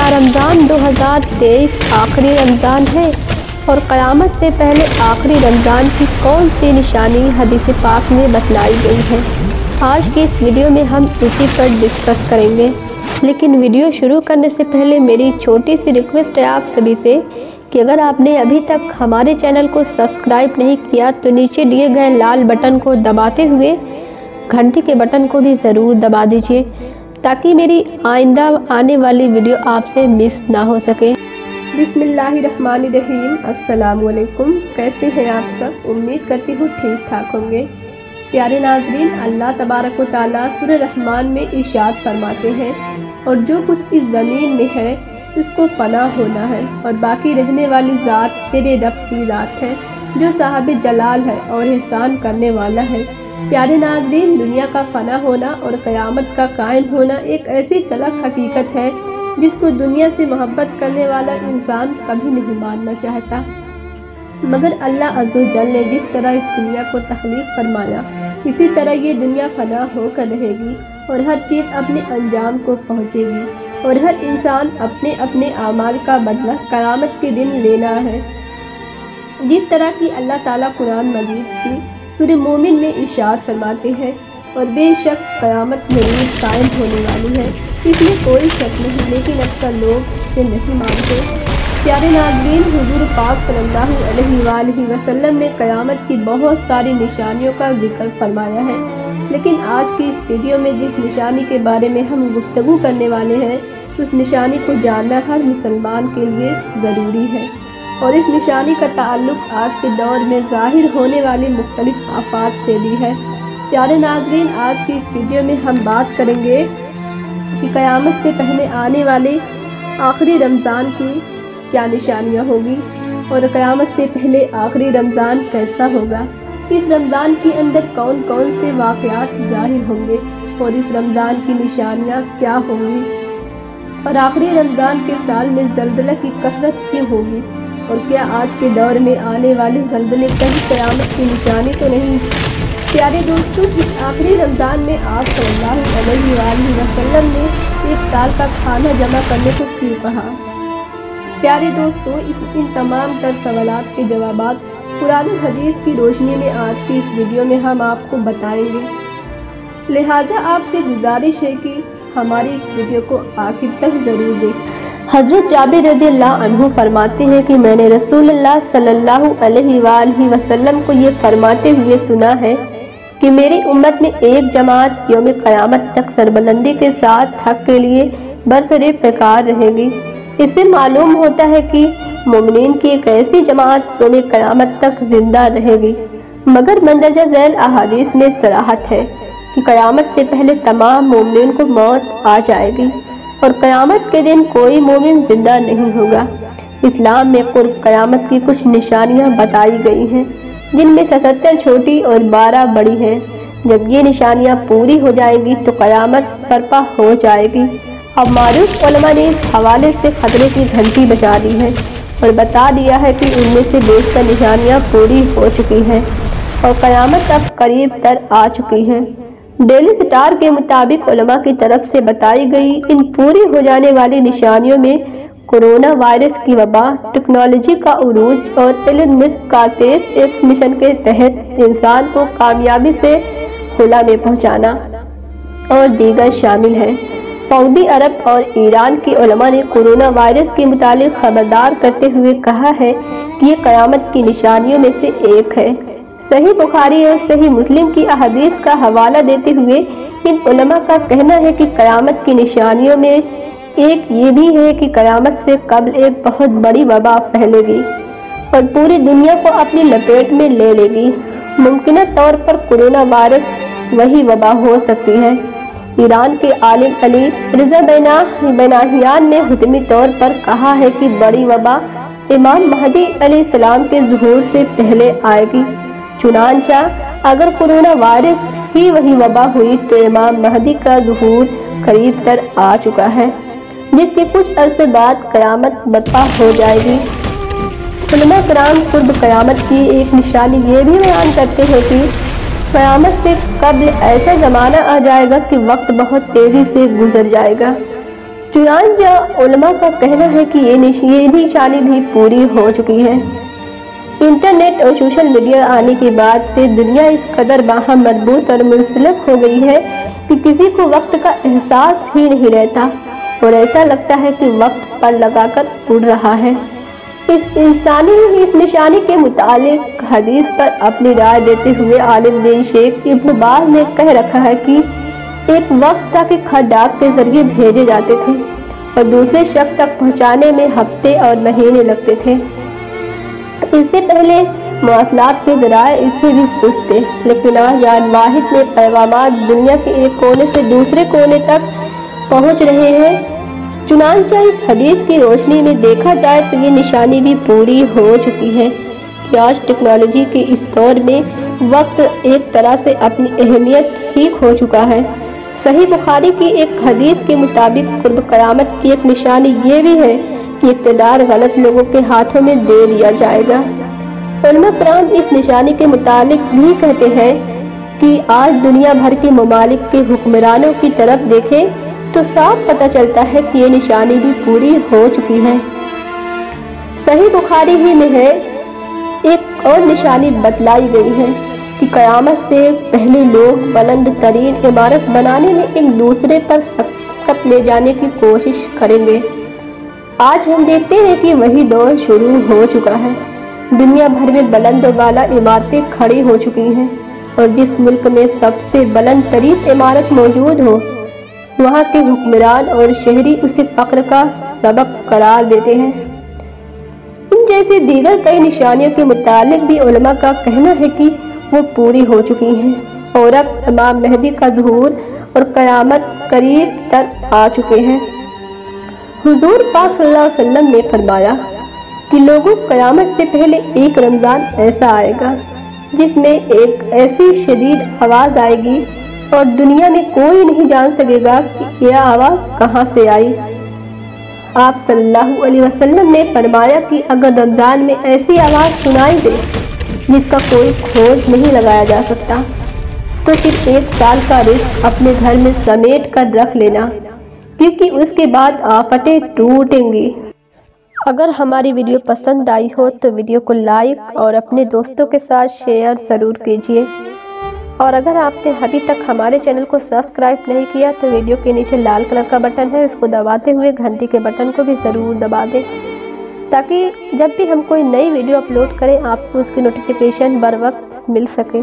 क्या रमज़ान 2023 आखिरी रमज़ान है? और क़यामत से पहले आखिरी रमज़ान की कौन सी निशानी हदीस पाक में बतलाई गई है? आज की इस वीडियो में हम इसी पर डिस्कस करेंगे। लेकिन वीडियो शुरू करने से पहले मेरी छोटी सी रिक्वेस्ट है आप सभी से कि अगर आपने अभी तक हमारे चैनल को सब्सक्राइब नहीं किया तो नीचे दिए गए लाल बटन को दबाते हुए घंटी के बटन को भी ज़रूर दबा दीजिए ताकि मेरी आइंदा आने वाली वीडियो आपसे मिस ना हो सके। बिस्मिल्लाहिर्रहमानिर्रहीम। अस्सलाम वालेकुम। कैसे हैं आप सब? उम्मीद करती हूँ ठीक ठाक होंगे। प्यारे नाज़रीन, अल्लाह तबारक व तआला सूरह रहमान में इरशाद फरमाते हैं, और जो कुछ इस ज़मीन में है उसको फना होना है, और बाकी रहने वाली ज़ात तेरे रब की ज़ात है जो साहिब जलाल है और एहसान करने वाला है। प्यारे नाज़रीन, दुनिया का फना होना और क़यामत का कायम होना एक ऐसी तलख हकीकत है जिसको दुनिया से मोहब्बत करने वाला इंसान कभी नहीं मानना चाहता। मगर अल्लाह अज़्ज़ व जल ने जिस तरह इस दुनिया को तख्लीक़ फरमाया, इसी तरह ये दुनिया फना होकर रहेगी और हर चीज़ अपने अंजाम को पहुँचेगी और हर इंसान अपने अपने आमाल का बदला क़यामत के दिन लेना है। जिस तरह की अल्लाह ताला कुरान मजीद की सूरह मोमिन में इरशाद फरमाते हैं, और बेशक क़यामत ज़रूर कायम होने वाली है, इसमें कोई शक नहीं, लेकिन अक्सर लोग इसे नहीं मानते। प्यारे नाज़रीन, हुज़ूर पाक सल्लल्लाहु अलैहि वसल्लम ने क़यामत की बहुत सारी निशानियों का जिक्र फरमाया है, लेकिन आज की इस वीडियो में जिस निशानी के बारे में हम गुफ्तगू करने वाले हैं उस निशानी को जानना हर मुसलमान के लिए ज़रूरी है। और इस निशानी का ताल्लुक़ आज के दौर में ज़ाहिर होने वाली मुख्तलिफ आफात से भी है। प्यारे नाज़रीन, आज की इस वीडियो में हम बात करेंगे कि क़यामत से पहले आने वाले आखिरी रमज़ान की क्या निशानियाँ होगी और क़यामत से पहले आखिरी रमज़ान कैसा होगा। इस रमज़ान के अंदर कौन कौन से वाक़यात ज़ाहिर होंगे और इस रमज़ान की निशानियाँ क्या होंगी, और आखिरी रमज़ान के साल में ज़ल्ज़ला की कसरत क्यों होगी, और क्या आज के दौर में आने वाले ज़ल्ज़ले कहीं क़यामत की निशानी तो नहीं। प्यारे दोस्तों, इस आखिरी रमज़ान में आप सल्लल्लाहु अलैहि वसल्लम ने एक साल का खाना जमा करने को क्यों कहा। प्यारे दोस्तों, इन तमाम तर सवालात के जवाबात कुरान हदीस की रोशनी में आज की इस वीडियो में हम आपको बताएंगे। लिहाजा आपसे गुजारिश है कि हमारी इस वीडियो को आखिर तक ज़रूर देखें। हज़रत जाबिर रज़ियल्लाहु अन्हु फरमाते हैं कि मैंने रसूलुल्लाह सल्लल्लाहु अलैहि वसल्लम को ये फरमाते हुए सुना है कि मेरी उम्मत में एक जमात यौम क़यामत तक सरबलंदी के साथ हक़ के लिए बरसरे पैकार रहेगी। इससे मालूम होता है कि मोमिनीन की एक ऐसी जमात यौम क़यामत तक जिंदा रहेगी। मगर मंदरजा झैल अहादीस में सराहत है कि क़यामत से पहले तमाम मोमिनीन को मौत आ जाएगी और क़यामत के दिन कोई मोमिन जिंदा नहीं होगा। इस्लाम में कुर्ब क़यामत की कुछ निशानियां बताई गई हैं, जिनमें 77 छोटी और 12 बड़ी हैं। जब ये निशानियां पूरी हो जाएंगी तो क़यामत बर्पा हो जाएगी। अब मारूफ उलमा ने इस हवाले से खतरे की घंटी बजा दी है और बता दिया है कि इनमें से बेशतर निशानियां पूरी हो चुकी हैं और क़यामत अब करीब तर आ चुकी है। डेली स्टार के मुताबिक उलमा की तरफ से बताई गई इन पूरी हो जाने वाली निशानियों में कोरोना वायरस की वबा, टेक्नोलॉजी का उरूज और एलन मस्क का स्पेस एक्स मिशन के तहत इंसान को कामयाबी से खुला में पहुंचाना और दीगर शामिल हैं। सऊदी अरब और ईरान के उलमा ने कोरोना वायरस के मुतालिक खबरदार करते हुए कहा है कि ये क़यामत की निशानियों में से एक है। सही बुखारी और सही मुस्लिम की अहदीस का हवाला देते हुए इन उलमा का कहना है कि क़यामत की निशानियों में एक ये भी है कि क़यामत से कबल एक बहुत बड़ी वबा फैलेगी और पूरी दुनिया को अपनी लपेट में ले लेगी। मुमकिन तौर पर कोरोना वायरस वही वबा हो सकती है। ईरान के आलिम अली रिज़ा बेनाहियान ने हुतमी तौर पर कहा है कि बड़ी वबा इमाम महदी अलैहिस्सलाम के ज़ुहूर से पहले आएगी। चुनांचा अगर कोरोना वायरस ही वही वबा हुई तो इमाम महदी का ज़ुहूर करीब तर आ चुका है, जिसके कुछ अरसे बाद क़यामत बर्पा हो जाएगी। उलमा कराम कुर्ब क़यामत की एक निशानी ये भी बयान करते हैं कि क़यामत से कबल ऐसा ज़माना आ जाएगा कि वक्त बहुत तेज़ी से गुजर जाएगा। चुनांचा उलमा का कहना है कि ये निशानी भी पूरी हो चुकी है। इंटरनेट और सोशल मीडिया आने के बाद से दुनिया इस कदर बाहम मजबूत और मुंसलिक हो गई है कि किसी को वक्त का एहसास ही नहीं रहता और ऐसा लगता है कि वक्त पर लगाकर उड़ रहा है। इस निशानी के मुतालिक हदीस पर अपनी राय देते हुए आलिम दीन शेख इब्न बाज ने कह रखा है कि एक वक्त था कि खत डाक के जरिए भेजे जाते थे और दूसरे शख्स तक पहुंचाने में हफ्ते और महीने लगते थे। इससे पहले मवासलात के जराए इससे भी सुस्त थे, लेकिन आज जान वाहिद में पैगामात दुनिया के एक कोने से दूसरे कोने तक पहुंच रहे हैं। चुनांचा इस हदीस की रोशनी में देखा जाए तो ये निशानी भी पूरी हो चुकी है कि आज टेक्नोलॉजी के इस दौर में वक्त एक तरह से अपनी अहमियत ही खो चुका है। सही बुखारी की एक हदीस के मुताबिक कुर्ब क़यामत की एक निशानी ये भी है कि इक़्तिदार गलत लोगों के हाथों में दे दिया जाएगा। उलमा किराम इस निशानी के मुतालिक भी कहते हैं कि आज दुनिया भर के ममालिक के हुक्मरानों की तरफ देखें तो साफ पता चलता है कि ये निशानी भी पूरी हो चुकी है। सही बुखारी ही में है एक और निशानी बतलाई गई है कि क़यामत से पहले लोग बुलंद तरीन इमारत बनाने में एक दूसरे पर सबकत ले जाने की कोशिश करेंगे। आज हम देखते हैं कि वही दौर शुरू हो चुका है। दुनिया भर में बुलंद वाला इमारतें खड़ी हो चुकी हैं और जिस मुल्क में सबसे बुलंद तरीन इमारत मौजूद हो वहाँ के हुक्मरान और शहरी उसे फख्र का सबक करार देते हैं। इन जैसे दीगर कई निशानियों के मुतालिक भी उलमा का कहना है कि वो पूरी हो चुकी हैं और अब इमाम मेहदी का ज़ुहूर और क़यामत करीब तर आ चुके हैं। हुजूर पाक सल्लल्लाहु अलैहि वसल्लम ने फरमाया कि लोगों क़यामत से पहले एक रमज़ान ऐसा आएगा जिसमें एक ऐसी शदीद आवाज़ आएगी और दुनिया में कोई नहीं जान सकेगा कि यह आवाज़ कहाँ से आई। आप सल्लल्लाहु अलैहि वसल्लम ने फरमाया कि अगर रमज़ान में ऐसी आवाज़ सुनाई दे जिसका कोई खोज नहीं लगाया जा सकता तो फिर एक साल का रिस्क अपने घर में समेट कर रख लेना, क्योंकि उसके बाद आफतें टूटेंगी। अगर हमारी वीडियो पसंद आई हो तो वीडियो को लाइक और अपने दोस्तों के साथ शेयर ज़रूर कीजिए। और अगर आपने अभी तक हमारे चैनल को सब्सक्राइब नहीं किया तो वीडियो के नीचे लाल कलर का बटन है, उसको दबाते हुए घंटी के बटन को भी ज़रूर दबा दें ताकि जब भी हम कोई नई वीडियो अपलोड करें आपको उसकी नोटिफिकेशन बर वक्त मिल सके।